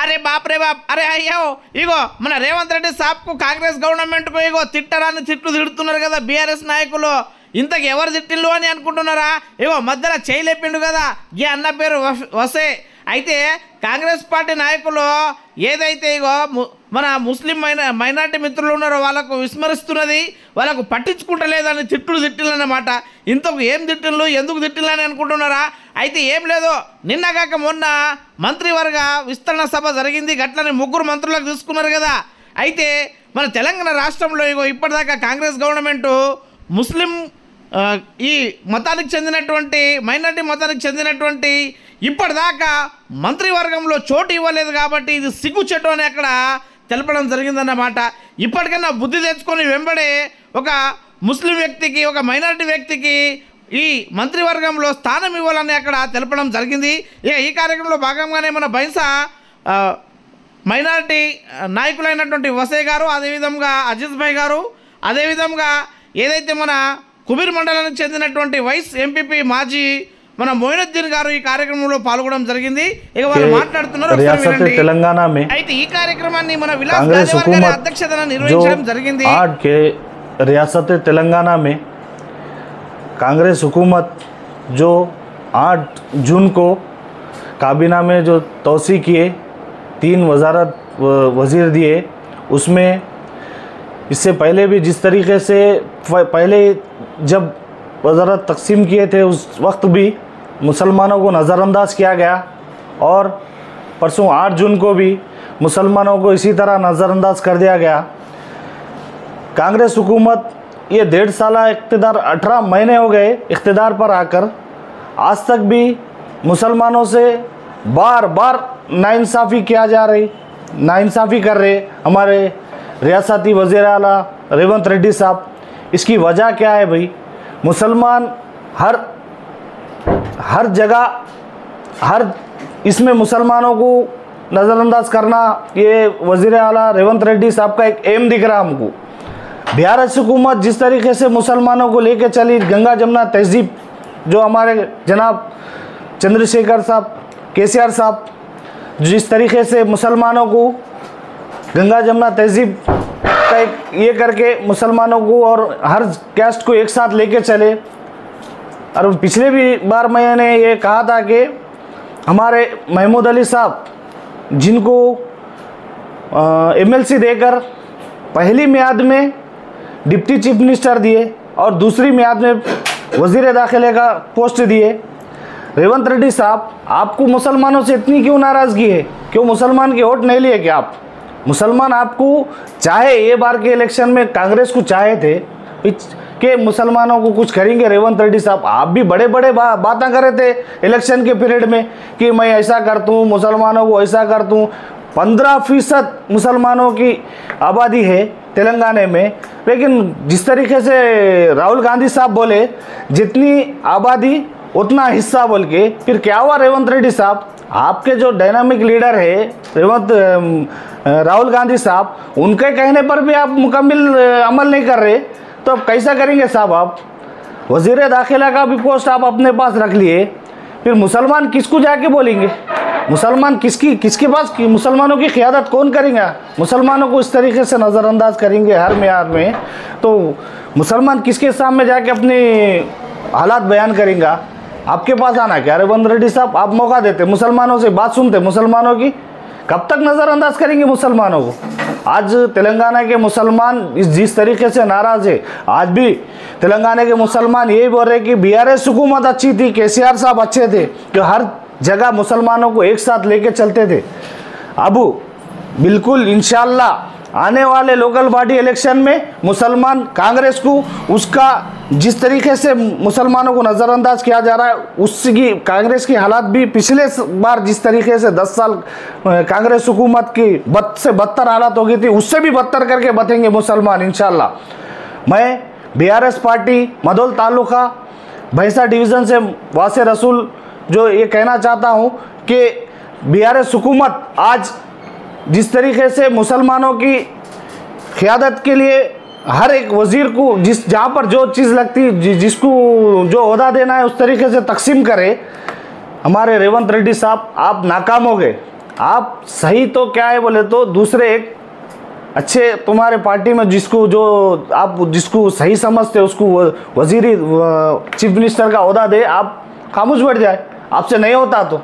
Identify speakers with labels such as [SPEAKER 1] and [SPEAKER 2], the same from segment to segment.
[SPEAKER 1] అరే బాప్ రే బాప్, అరే అయ్యో ఇగో మన రేవంత్ రెడ్డి సాబ్కు కాంగ్రెస్ గవర్నమెంట్కు ఇగో తిట్టరాని తిట్లు తిడుతున్నారు కదా బీఆర్ఎస్ నాయకులు. ఇంతకు ఎవరు తిట్టిల్లు అని అనుకుంటున్నారా? ఇగో మధ్యలో చేయలేపిండు కదా ఈ అన్న పేరు వసే. అయితే కాంగ్రెస్ పార్టీ నాయకులు ఏదైతే ఇగో మన ముస్లిం మైనార్టీ మిత్రులు ఉన్నారో వాళ్ళకు విస్మరిస్తున్నది, వాళ్ళకు పట్టించుకుంటలేదని తిట్టిల్లన్నమాట. ఇంతకు ఏం తిట్టిల్లు, ఎందుకు తిట్టిల్లని అనుకుంటున్నారా? అయితే ఏం లేదు, నిన్నగాక మొన్న మంత్రివర్గ విస్తరణ సభ జరిగింది, గట్లని 3 మంత్రులకు తీసుకున్నారు కదా. అయితే మన తెలంగాణ రాష్ట్రంలో ఇగో ఇప్పటిదాకా కాంగ్రెస్ గవర్నమెంటు ముస్లిం ఈ మతానికి చెందినటువంటి మైనార్టీ మతానికి చెందినటువంటి ఇప్పటిదాకా మంత్రివర్గంలో చోటు ఇవ్వలేదు కాబట్టి ఇది సిగ్గుచెట్టు అని అక్కడ తెలపడం జరిగిందన్నమాట. ఇప్పటికన్నా బుద్ధి తెచ్చుకొని వెంబడే ఒక ముస్లిం వ్యక్తికి, ఒక మైనారిటీ వ్యక్తికి ఈ మంత్రివర్గంలో స్థానం ఇవ్వాలని అక్కడ తెలపడం జరిగింది. ఇక ఈ కార్యక్రమంలో భాగంగానే మన బైన్సా మైనారిటీ నాయకులైనటువంటి వసే గారు, అదేవిధంగా అజీజ్ భాయ్ గారు, అదేవిధంగా ఏదైతే మన కుబీర్ మండలానికి చెందినటువంటి వైస్ ఎంపీపీ మాజీ మన మొయినుద్దీన్ గారు ఈ కార్యక్రమంలో పాల్గొనడం జరిగింది. ఇక వాళ్ళు మాట్లాడుతున్నారు.
[SPEAKER 2] తెలంగాణ में
[SPEAKER 1] అయితే ఈ కార్యక్రమాన్ని మన విలాస్ గాదేవార్ గారి అధ్యక్షతన నిర్వహించడం జరిగింది.
[SPEAKER 2] रियासत तेलंगाना में कांग्रेस हुकूमत जो 8 जून को काबीना में जो तौसी किए, 3 वजारत वजीर दिए, उसमें इससे पहले भी जिस तरीके से पहले जब वजारत तकसीम किए थे उस वक्त भी मुसलमानों को नज़रअंदाज किया गया और परसों 8 जून को भी मुसलमानों को इसी तरह नज़रअंदाज कर दिया गया। कांग्रेस हुकूमत ये 1.5 साल इक़्तिदार 18 महीने हो गए इक़्तिदार पर आकर, आज तक भी मुसलमानों से बार बार नाइंसाफ़ी किया जा रही, नाइंसाफ़ी कर रहे हमारे रियासती वज़ीर आला रेवंत रेड्डी साहब। इसकी वजह क्या है भाई? मुसलमान हर जगह हर इसमें मुसलमानों को नज़रअंदाज करना ये वज़ीर आला रेवंत रेड्डी साहब का एक एम दिख रहा हमको। बिहार हुकूमत जिस तरीके से मुसलमानों को लेकर चली, गंगा जमुना तहजीब जो हमारे जनाब चंद्रशेखर साहब, केसीआर साहब जिस तरीके से मुसलमानों को गंगा जमुना तहजीब का एक ये करके मुसलमानों को और हर कैस्ट को एक साथ लेके चले। और पिछले भी बार मैंने ये कहा था कि हमारे महमूद अली साहब जिनको एमएलसी देकर पहली मियाद में डिप्टी चीफ मिनिस्टर दिए और दूसरी मियाद में वज़ीर दाखिले का पोस्ट दिए, रेवंत रेड्डी साहब आपको मुसलमानों से इतनी क्यों नाराज़गी है? क्यों मुसलमान के वोट नहीं लिए क्या आप? मुसलमान आपको चाहे ये बार के इलेक्शन में कांग्रेस को चाहे थे कि मुसलमानों को कुछ करेंगे रेवंत रेड्डी साहब। आप भी बड़े बड़े बातें कर रहे थे इलेक्शन के पीरियड में कि मैं ऐसा करता हूँ, मुसलमानों को ऐसा करता हूँ। 15% मुसलमानों की आबादी है तेलंगाना में, लेकिन जिस तरीके से राहुल गांधी साहब बोले जितनी आबादी उतना हिस्सा बोल के, फिर क्या हुआ रेवंत रेड्डी साहब? आपके जो डायनामिक लीडर है राहुल गांधी साहब, उनके कहने पर भी आप मुकम्मल अमल नहीं कर रहे, तो अब कैसा करेंगे साहब? आप वज़ीर दाखिला का भी पोस्ट आप अपने पास रख लिए, फिर मुसलमान किसको जाके बोलेंगे? मुसलमान किसके पास मुसलमानों की क़ियादत कौन करेंगे? मुसलमानों को इस तरीके से नज़रअंदाज करेंगे हर म्यार में, तो मुसलमान किसके सामने जाके अपने हालात बयान करेंगे? आपके पास आना क्या रेवंत रेड्डी साहब? आप मौका देते, मुसलमानों से बात सुनते, मुसलमानों की कब तक नज़रअंदाज करेंगे मुसलमानों को? आज तेलंगाना के मुसलमान जिस तरीके से नाराज़ है, आज भी तेलंगाना के मुसलमान यही बोल रहे कि बीआरएस हुकूमत अच्छी थी, केसीआर साहब अच्छे थे, जो हर जगह मुसलमानों को एक साथ लेके चलते थे। अब बिल्कुल इंशाअल्लाह आने वाले लोकल बॉडी इलेक्शन में मुसलमान कांग्रेस को उसका जिस तरीके से मुसलमानों को नज़रअंदाज किया जा रहा है, उसकी कांग्रेस की हालात भी पिछले बार जिस तरीके से 10 साल कांग्रेस हुकूमत की बद से बदतर हालात हो गई थी, उससे भी बदतर करके बतेंगे मुसलमान इंशाअल्लाह। मैं बीआरएस पार्टी मदोल तालुका भैंसा डिवीज़न से वासे रसूल जो ये कहना चाहता हूँ कि बीआरएस हुकूमत आज जिस तरीके से मुसलमानों की क़ियादत के लिए हर एक वज़ीर को जहाँ पर जो चीज़ लगती जिसको जो ओहदा देना है उस तरीके से तकसीम करे। हमारे रेवंत रेड्डी साहब आप नाकाम हो गए, आप सही तो क्या है बोले तो दूसरे एक अच्छे तुम्हारे पार्टी में जिसको जो आप जिसको सही समझते हो उसको वजीरी चीफ मिनिस्टर का ओहदा दे, आप खामोश बैठ जाए, आपसे नहीं होता तो।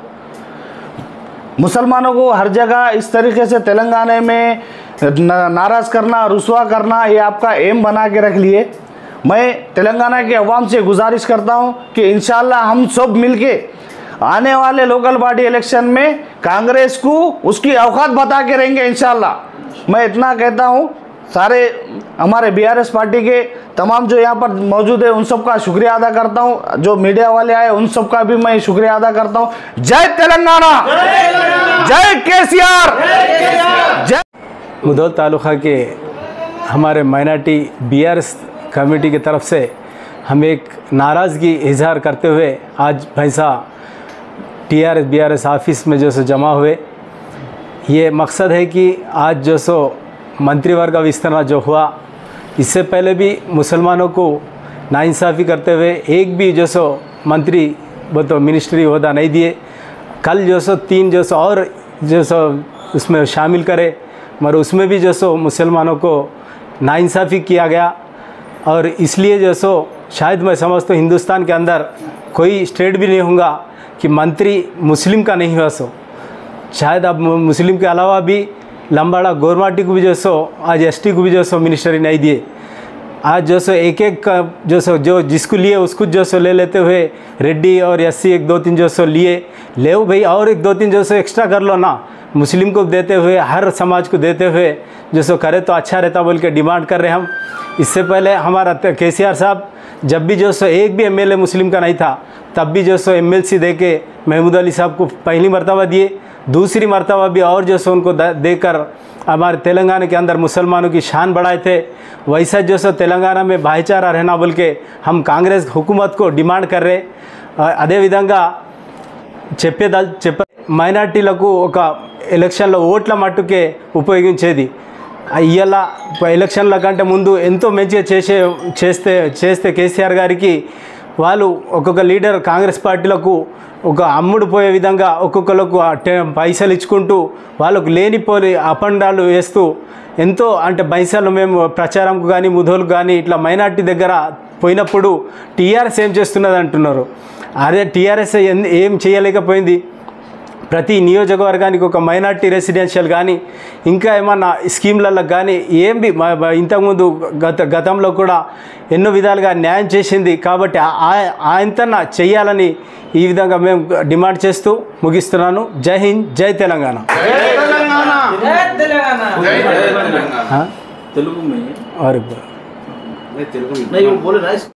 [SPEAKER 2] मुसलमानों को हर जगह इस तरीके से तेलंगाना में नाराज़ करना, रुसवा करना, ये आपका एम बना के रख लिए। मैं तेलंगाना के अवाम से गुजारिश करता हूँ कि इंशाल्लाह हम सब मिलके आने वाले लोकल बॉडी इलेक्शन में कांग्रेस को उसकी औकात बता के रहेंगे इंशाल्लाह। मैं इतना कहता हूँ, सारे हमारे बीआरएस पार्टी के तमाम जो यहाँ पर मौजूद है उन सब का शुक्रिया अदा करता हूँ, जो मीडिया वाले आए उन सब का भी मैं शुक्रिया अदा करता हूँ। जय तेलंगाना, जय केसीआर, जय।
[SPEAKER 3] मुधोल तालुका के हमारे माइनॉरिटी बीआरएस कमेटी की तरफ से हम एक नाराज़गी इजहार करते हुए आज भैंसा टीआरएस बीआरएस ऑफिस में जो सो जमा हुए। ये मकसद है कि आज जो सो मंत्रिवर्ग का विस्तार जो हुआ, इससे पहले भी मुसलमानों को नाइंसाफ़ी करते हुए एक भी जो सो मंत्री वो तो मिनिस्ट्री ओहदा नहीं दिए। कल जो सो 3 जो सो और जो सो उसमें शामिल करे, मगर उसमें भी जो सो मुसलमानों को नाइंसाफ़ी किया गया। और इसलिए जो सो शायद मैं समझता हूँ हिंदुस्तान के अंदर कोई स्टेट भी नहीं होगा कि मंत्री मुस्लिम का नहीं हुआ सो। शायद अब मुस्लिम के अलावा भी लंबाड़ा गोरमाटी को भी जो सो आज एसटी को भी जो सो मिनिस्ट्री नहीं दिए। आज जो सो एक जो सो जो जिसको लिए उसको जो सो ले लेते हुए रेड्डी और एससी 1-2-3 जो सो लिए ले भाई, और 1-2-3 जो सो एक्स्ट्रा कर लो ना, मुस्लिम को देते हुए हर समाज को देते हुए जो सो करे तो अच्छा रहता बोल के डिमांड कर रहे हैं हम। इससे पहले हमारा केसीआर साहब जब भी जो सो एक भी एमएलए मुस्लिम का नहीं था, तब भी जो सो एमएलसी दे के महमूद अली साहब को पहली मरतबा दिए, दूसरी मरतबा भी और जो सो उनको देकर हमारे तेलंगाना के अंदर मुसलमानों की शान बढ़ाए थे। वैसा जो सो तेलंगाना में भाईचारा रहना बोल के हम कांग्रेस हुकूमत को डिमांड कर रहे। అదే విధంగా మైనార్టీలకు ఒక ఎలక్షన్లో ఓట్ల మట్టుకే ఉపయోగించేది। ఇయ్యాల ఎలక్షన్ల కంటే ముందు ఎంతో మంచిగా చేస్తే కేసీఆర్ గారికి వాళ్ళు ఒక్కొక్క లీడర్ కాంగ్రెస్ పార్టీలకు ఒక అమ్ముడు పోయే విధంగా ఒక్కొక్కలకు పైసలు ఇచ్చుకుంటూ వాళ్ళకు లేనిపోని అపండాలు వేస్తూ ఎంతో అంటే పైసలు మేము ప్రచారంకు కానీ ముధోలకు కానీ ఇట్లా మైనార్టీ దగ్గర పోయినప్పుడు టీఆర్ఎస్ ఏం చేస్తున్నది అంటున్నారు। అదే టీఆర్ఎస్ ఏం చేయలేకపోయింది। ప్రతి నియోజకవర్గానికి ఒక మైనార్టీ రెసిడెన్షియల్ కానీ ఇంకా ఏమన్నా స్కీమ్లలో కానీ ఏం బి ఇంతకుముందు గతంలో కూడా ఎన్నో విధాలుగా న్యాయం చేసింది। కాబట్టి ఆయనతోన చేయాలని ఈ విధంగా మేము డిమాండ్ చేస్తూ ముగిస్తున్నాను। జై హింద్, జై తెలంగాణ। తెలుగు में और नहीं, तेलुगु नहीं, वो बोले ना।